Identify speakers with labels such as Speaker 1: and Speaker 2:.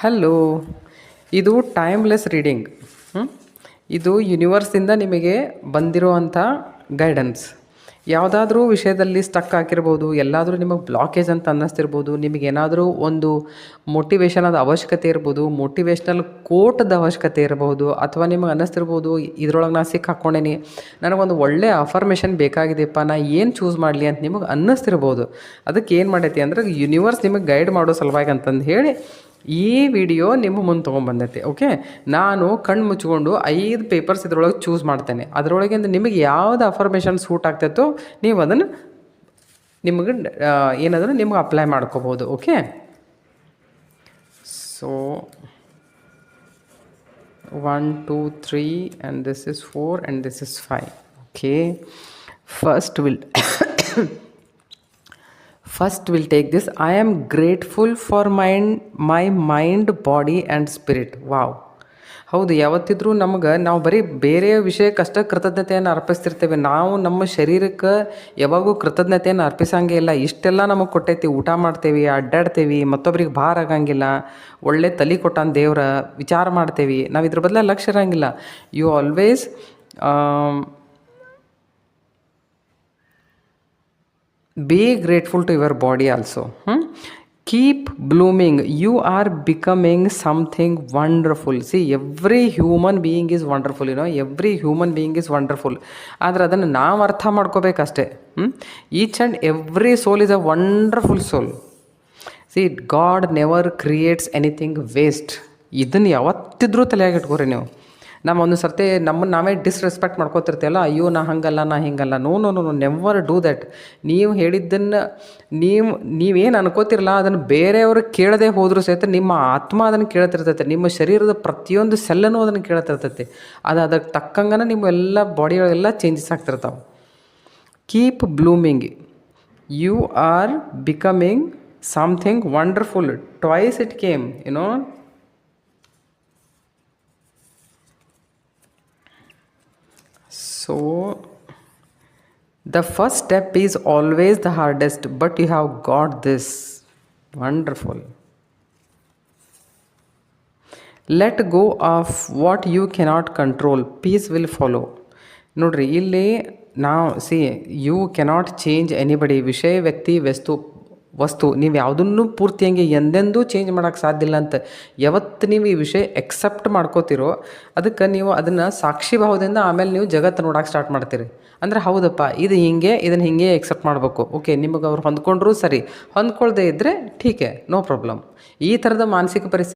Speaker 1: Hello, ಇದು timeless reading. ಇದು ಯೂನಿವರ್ಸಿಂದ ನಿಮಗೆ ಬಂದಿರುವಂಥ ಗೈಡೆನ್ಸ್. ಯಾವುದಾದ್ರೂ ವಿಷಯದಲ್ಲಿ ಸ್ಟಕ್ ಆಗಿರ್ಬೋದು, ಎಲ್ಲಾದರೂ ನಿಮಗೆ ಬ್ಲಾಕೇಜ್ ಅಂತ ಅನ್ನಿಸ್ತಿರ್ಬೋದು, ನಿಮಗೇನಾದರೂ ಒಂದು ಮೋಟಿವೇಶನದ ಅವಶ್ಯಕತೆ ಇರ್ಬೋದು, ಮೋಟಿವೇಶ್ನಲ್ ಕೋಟ್ದ ಅವಶ್ಯಕತೆ ಇರಬಹುದು, ಅಥವಾ ನಿಮಗೆ ಅನ್ನಿಸ್ತಿರ್ಬೋದು ಇದ್ರೊಳಗೆ ನಾ ಸಿಕ್ಕಾಕ್ಕೊಂಡೇನಿ, ನನಗೊಂದು ಒಳ್ಳೆಯ ಅಫರ್ಮೇಷನ್ ಬೇಕಾಗಿದೆಯಪ್ಪ, ನಾ ಏನು ಚೂಸ್ ಮಾಡಲಿ ಅಂತ ನಿಮಗೆ ಅನ್ನಿಸ್ತಿರ್ಬೋದು. ಅದಕ್ಕೆ ಏನು ಮಾಡೈತಿ ಅಂದ್ರೆ ಯೂನಿವರ್ಸ್ ನಿಮಗೆ ಗೈಡ್ ಮಾಡೋ ಸಲುವಾಗಿ ಅಂತಂದು ಹೇಳಿ ಈ ವಿಡಿಯೋ ನಿಮ್ಮ ಮುಂದೆ ತೊಗೊಂಬಂದೈತಿ. ಓಕೆ, ನಾನು ಕಣ್ಣು ಮುಚ್ಕೊಂಡು 5 ಪೇಪರ್ಸ್ ಇದ್ರೊಳಗೆ ಚೂಸ್ ಮಾಡ್ತೇನೆ. ಅದರೊಳಗಿಂದ ನಿಮಗೆ ಯಾವ್ದು ಅಫರ್ಮೇಷನ್ ಸೂಟ್ ಆಗ್ತೈತೋ ನೀವು ಅದನ್ನು ನಿಮಗೆ ಏನಾದರೂ ನಿಮ್ಗೆ ಅಪ್ಲೈ ಮಾಡ್ಕೋಬೋದು. Okay, so 1 2 3 and this is 4 and this is 5. Okay, first we'll take this. I am grateful for my mind, body and spirit. Wow. ಹೌದು, ಯಾವತ್ತಿದ್ರೂ ನಾವು ಬರೀ ಬೇರೆ ವಿಷಯಕ್ಕಷ್ಟೇ ಕೃತಜ್ಞತೆಯನ್ನು ಅರ್ಪಿಸ್ತಿರ್ತೇವೆ. ನಾವು ನಮ್ಮ ಶರೀರಕ್ಕೆ ಯಾವಾಗೂ ಕೃತಜ್ಞತೆಯನ್ನು ಅರ್ಪಿಸಂಗೇ ಇಲ್ಲ. ಇಷ್ಟೆಲ್ಲ ನಮಗೆ ಕೊಟ್ಟೈತಿ, ಊಟ ಮಾಡ್ತೇವೆ, ಅಡ್ಡಾಡ್ತೇವೆ, ಮತ್ತೊಬ್ರಿಗೆ ಭಾರ ಆಗಂಗಿಲ್ಲ, ಒಳ್ಳೆ ತಲೆ ಕೊಟ್ಟಾನ ದೇವ್ರ, ವಿಚಾರ ಮಾಡ್ತೇವೆ, ನಾವು ಇದ್ರ ಬದಲ ಲಕ್ಷ್ಯ ಇರಂಗಿಲ್ಲ. You always be grateful to your body also. Keep blooming. You are becoming something wonderful. See, every human being is wonderful. Every human being is wonderful. ಆದರೆ ಅದನ್ನು ನಾವು ಅರ್ಥ ಮಾಡ್ಕೋಬೇಕಷ್ಟೇ. Each and every soul is a wonderful soul. See, God never creates anything waste. ಇದನ್ನು ಯಾವತ್ತಿದ್ರೂ ತಲೆಯಾಗಿ ಇಟ್ಕೋರಿ ನೀವು. ನಮ್ಮ ಒಂದು ಸರ್ತಿ ನಮ್ಮನ್ನು ನಾವೇ ಡಿಸ್ರೆಸ್ಪೆಕ್ಟ್ ಮಾಡ್ಕೋತಿರ್ತೇವಲ್ಲ, ಅಯ್ಯೋ ನಾ ಹಂಗಲ್ಲ, ನಾ ಹಿಂಗಲ್ಲ. No, never do that. ನೀವು ಹೇಳಿದ್ದನ್ನು ನೀವೇನು ಅನ್ಕೋತಿರಲ್ಲ, ಅದನ್ನು ಬೇರೆಯವರು ಕೇಳದೆ ಹೋದರೂ ಸಹಿತ ನಿಮ್ಮ ಆತ್ಮ ಅದನ್ನು ಕೇಳ್ತಿರ್ತೈತೆ. ನಿಮ್ಮ ಶರೀರದ ಪ್ರತಿಯೊಂದು ಸೆಲ್ಲನ್ನು ಅದನ್ನು ಕೇಳ್ತಿರ್ತೈತೆ. ಅದಕ್ಕೆ ತಕ್ಕಂಗನ ನಿಮ್ಮ ಎಲ್ಲ ಬಾಡಿಯೊಳಗೆಲ್ಲ ಚೇಂಜಸ್ ಆಗ್ತಿರ್ತಾವೆ. Keep blooming. You are becoming something wonderful. Twice it came, So, the first step is always the hardest, but you have got this. Wonderful. Let go of what you cannot control. Peace will follow. ನೋಡ್ರಿ, ಇಲ್ಲಿ ನಾವು you cannot change anybody. ವಿಷಯ, ವ್ಯಕ್ತಿ, ವಸ್ತು ನೀವು ಯಾವುದನ್ನು ಪೂರ್ತಿಯಾಗಿ ಎಂದೆಂದೂ ಚೇಂಜ್ ಮಾಡೋಕ್ಕೆ ಸಾಧ್ಯ ಇಲ್ಲ ಅಂತ ಯಾವತ್ತು ನೀವು ಈ ವಿಷಯ ಎಕ್ಸೆಪ್ಟ್ ಮಾಡ್ಕೋತಿರೋ, ಅದಕ್ಕೆ ನೀವು ಅದನ್ನು ಸಾಕ್ಷಿ ಭಾವದಿಂದ ಆಮೇಲೆ ನೀವು ಜಗತ್ತು ನೋಡೋಕೆ ಸ್ಟಾರ್ಟ್ ಮಾಡ್ತೀರಿ. ಅಂದರೆ ಹೌದಪ್ಪ, ಇದು ಇದನ್ನು ಹಿಂಗೆ ಎಕ್ಸೆಪ್ಟ್ ಮಾಡಬೇಕು. ಓಕೆ, ನಿಮಗೆ ಅವ್ರು ಹೊಂದ್ಕೊಂಡ್ರೂ ಸರಿ, ಹೊಂದ್ಕೊಳ್ದೇ ಇದ್ದರೆ ಠೀಕೆ, ನೋ ಪ್ರಾಬ್ಲಮ್. ಈ ಥರದ ಮಾನಸಿಕ ಪರಿಸ್ಥಿತಿ